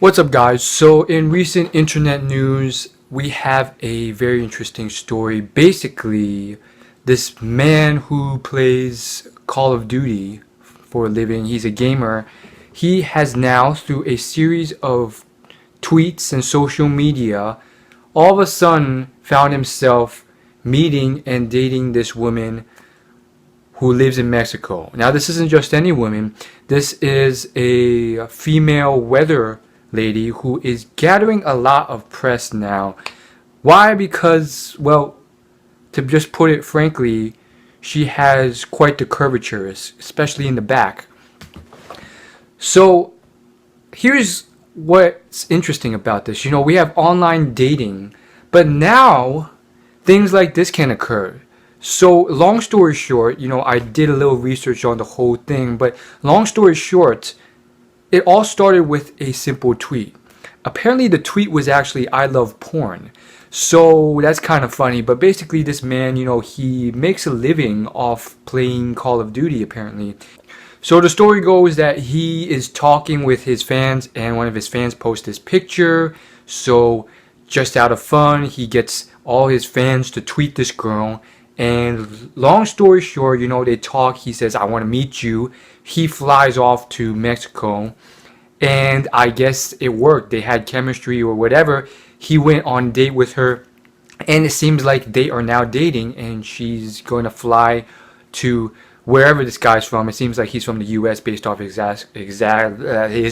What's up, guys? So in recent internet news, we have a very interesting story. Basically, this man who plays Call of Duty for a living, he's a gamer, he has now, through a series of tweets and social media, all of a sudden found himself meeting and dating this woman who lives in Mexico. Now, this isn't just any woman. This is a female weather lady who is gathering a lot of press now. Why? Because, well, to just put it frankly, she has quite the curvature, especially in the back. So here's what's interesting about this. We have online dating, but now things like this can occur. So long story short, I did a little research on the whole thing, but long story short, it all started with a simple tweet. Apparently the tweet was actually "I love porn." So that's kind of funny, but basically this man, he makes a living off playing Call of Duty apparently. So the story goes that he is talking with his fans and one of his fans posts this picture. So just out of fun, he gets all his fans to tweet this girl. And long story short, they talk. He says, "I want to meet you." He flies off to Mexico, and I guess it worked. They had chemistry or whatever. He went on a date with her, and it seems like they are now dating, and she's going to fly to wherever this guy's from. It seems like he's from the U.S. based off his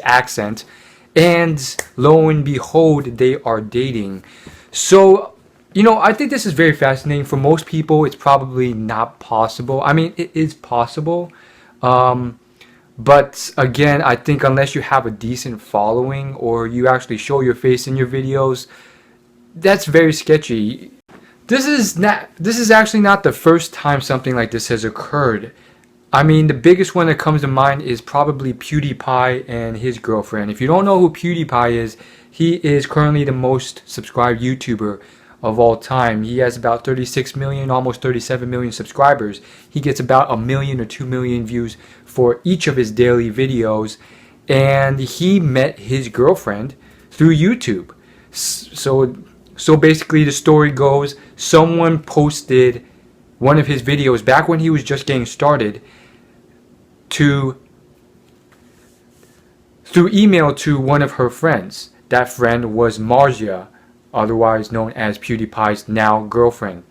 accent. And lo and behold, they are dating. So I think this is very fascinating. For most people, it's probably not possible. I mean, it is possible. But again, I think unless you have a decent following or you actually show your face in your videos, that's very sketchy. This is actually not the first time something like this has occurred. I mean, the biggest one that comes to mind is probably PewDiePie and his girlfriend. If you don't know who PewDiePie is, he is currently the most subscribed YouTuber of all time. He has about 36 million, almost 37 million subscribers. He gets about 1 million or 2 million views for each of his daily videos, and he met his girlfriend through YouTube. So basically the story goes, someone posted one of his videos back when he was just getting started through email to one of her friends. That friend was Margia, otherwise known as PewDiePie's now girlfriend.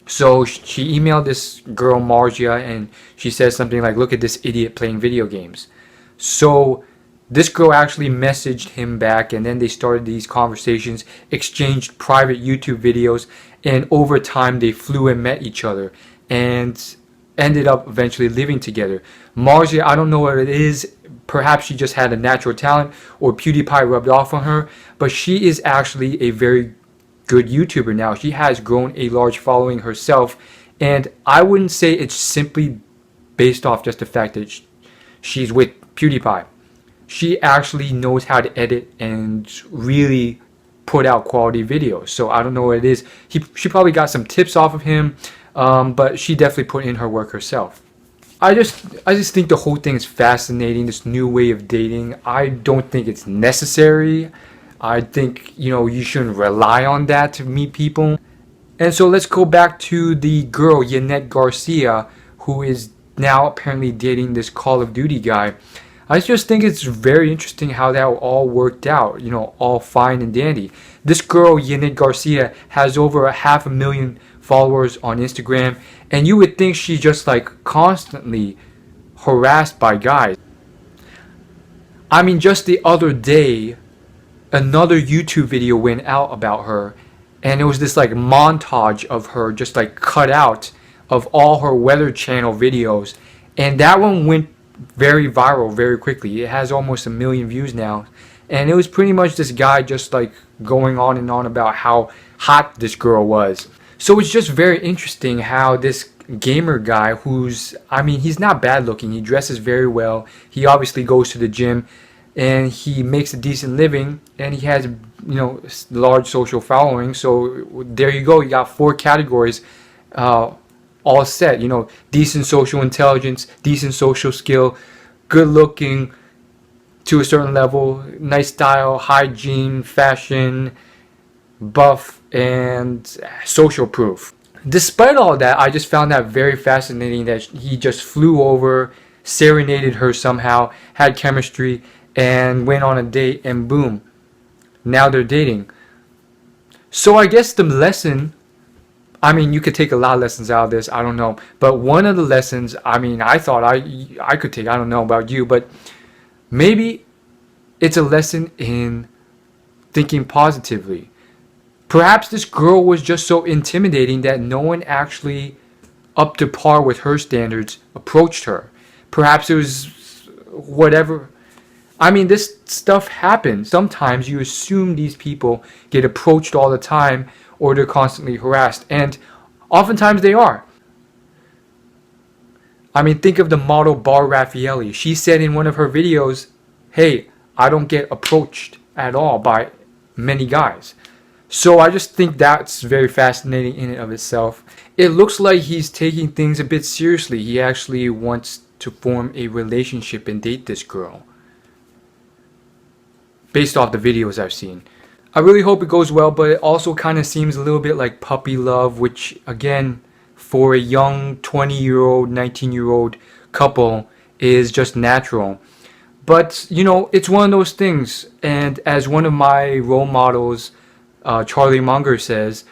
So she emailed this girl Margia, and she says something like, "Look at this idiot playing video games." So this girl actually messaged him back, and then they started these conversations, exchanged private YouTube videos, and over time they flew and met each other and ended up eventually living together. Margia, I don't know what it is. Perhaps she just had a natural talent, or PewDiePie rubbed off on her, but she is actually a very good YouTuber now. She has grown a large following herself, and I wouldn't say it's simply based off just the fact that she's with PewDiePie. She actually knows how to edit and really put out quality videos. So I don't know what it is. She probably got some tips off of him, but she definitely put in her work herself. I just think the whole thing is fascinating, this new way of dating. I don't think it's necessary. I think, you shouldn't rely on that to meet people. And so let's go back to the girl, Yanette Garcia, who is now apparently dating this Call of Duty guy. I just think it's very interesting how that all worked out, all fine and dandy. This girl, Yanette Garcia, has over 500,000 followers on Instagram, and you would think she's just constantly harassed by guys. I mean, just the other day, another YouTube video went out about her, and it was this montage of her just cut out of all her Weather Channel videos, and that one went very viral very quickly. It has almost 1 million views now, and it was pretty much this guy just going on and on about how hot this girl was. So it's just very interesting how this gamer guy, he's not bad looking, he dresses very well, he obviously goes to the gym, and he makes a decent living, and he has large social following. So there you go, you got 4 categories all set. Decent social intelligence, decent social skill, good looking, to a certain level, nice style, hygiene, fashion, buff, and social proof. Despite all that, I just found that very fascinating that he just flew over, serenaded her somehow, had chemistry, and went on a date, and boom, now they're dating. So I guess the lesson, I mean, you could take a lot of lessons out of this, I don't know, but one of the lessons, I mean, I thought I could take, I don't know about you, but maybe it's a lesson in thinking positively. Perhaps this girl was just so intimidating that no one actually up to par with her standards approached her. Perhaps it was whatever. I mean, this stuff happens. Sometimes you assume these people get approached all the time or they're constantly harassed. And oftentimes they are. I mean, think of the model Bar Raffaelli. She said in one of her videos, hey, I don't get approached at all by many guys. So I just think that's very fascinating in and of itself. It looks like he's taking things a bit seriously. He actually wants to form a relationship and date this girl, based off the videos I've seen. I really hope it goes well, but it also kind of seems a little bit like puppy love, which again, for a young 20-year-old, 19-year-old couple is just natural. But, you know, it's one of those things, and as one of my role models, Charlie Munger, says,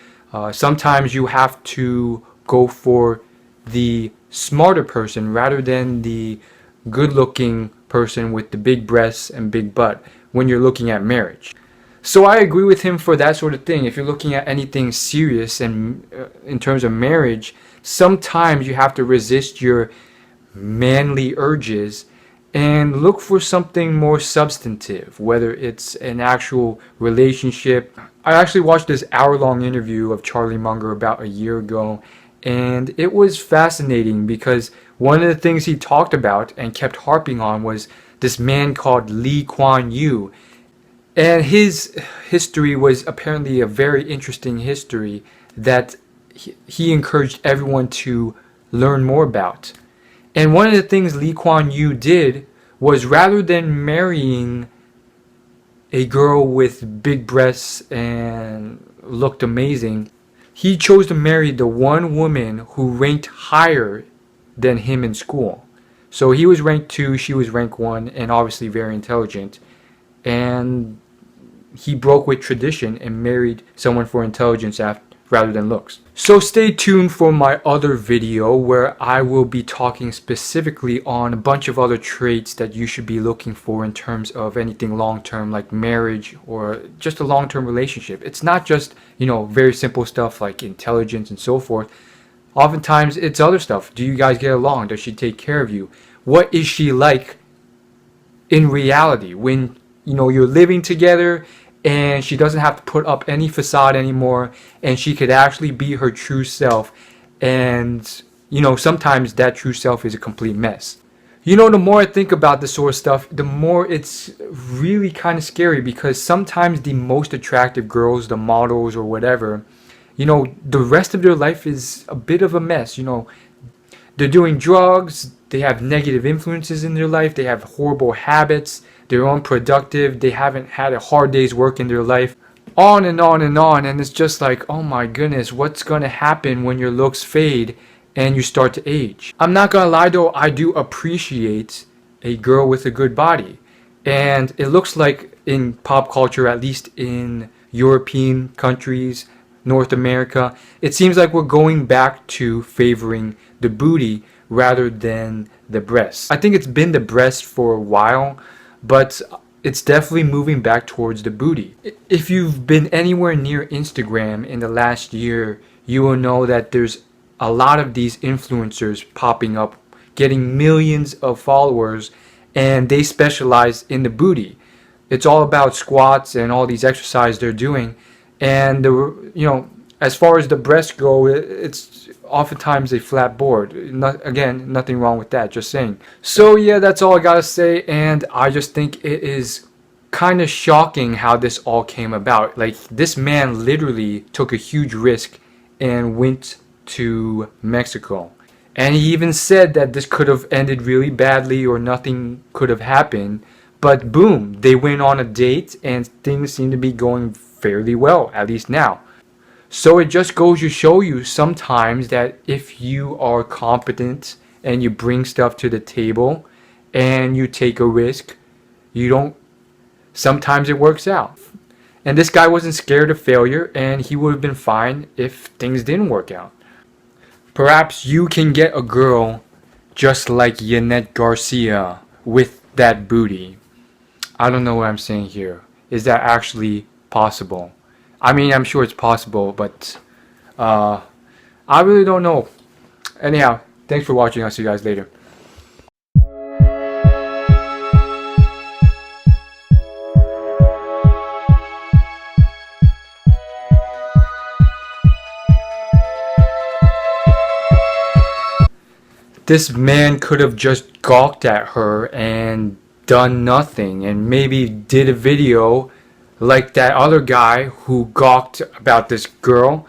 sometimes you have to go for the smarter person rather than the good-looking person with the big breasts and big butt when you're looking at marriage. So I agree with him for that sort of thing. If you're looking at anything serious and in terms of marriage, sometimes you have to resist your manly urges and look for something more substantive, whether it's an actual relationship. I actually watched this hour-long interview of Charlie Munger about a year ago, and it was fascinating because one of the things he talked about and kept harping on was this man called Lee Kuan Yew. And his history was apparently a very interesting history that he encouraged everyone to learn more about. And one of the things Lee Kuan Yew did was, rather than marrying a girl with big breasts and looked amazing, he chose to marry the one woman who ranked higher than him in school. So he was ranked 2, she was ranked 1, and obviously very intelligent. And he broke with tradition and married someone for intelligence rather than looks. So stay tuned for my other video where I will be talking specifically on a bunch of other traits that you should be looking for in terms of anything long-term like marriage or just a long-term relationship. It's not just, you know, very simple stuff like intelligence and so forth. Oftentimes it's other stuff. Do you guys get along? Does she take care of you? What is she like in reality when, you know, you're living together and she doesn't have to put up any facade anymore, and she could actually be her true self. And, you know, sometimes that true self is a complete mess. You know, the more I think about this sort of stuff, the more it's really kind of scary, because sometimes the most attractive girls, the models or whatever, you know, the rest of their life is a bit of a mess. You know, they're doing drugs, they have negative influences in their life, they have horrible habits, they're unproductive, they haven't had a hard day's work in their life, on and on and on. And it's just like, oh my goodness, what's going to happen when your looks fade and you start to age? I'm not going to lie though, I do appreciate a girl with a good body. And it looks like in pop culture, at least in European countries, North America, it seems like we're going back to favoring the booty rather than the breasts. I think it's been the breast for a while, but it's definitely moving back towards the booty. If you've been anywhere near Instagram in the last year, you will know that there's a lot of these influencers popping up, getting millions of followers, and they specialize in the booty. It's all about squats and all these exercises they're doing. And, you know, as far as the breasts go, it's oftentimes a flat board. Again, nothing wrong with that, just saying. So yeah, that's all I gotta say, and I just think it is kind of shocking how this all came about. Like, this man literally took a huge risk and went to Mexico. And he even said that this could have ended really badly or nothing could have happened, But boom, they went on a date and things seem to be going fairly well, at least now. So it just goes to show you sometimes that if you are competent and you bring stuff to the table and you take a risk, you don't, sometimes it works out. And this guy wasn't scared of failure, and he would have been fine if things didn't work out. Perhaps you can get a girl just like Yanette Garcia with that booty. I don't know what I'm saying here. Is that actually possible? I mean, I'm sure it's possible, but I really don't know. Anyhow, thanks for watching. I'll see you guys later. This man could have just gawked at her and done nothing, and maybe did a video like that other guy who gawked about this girl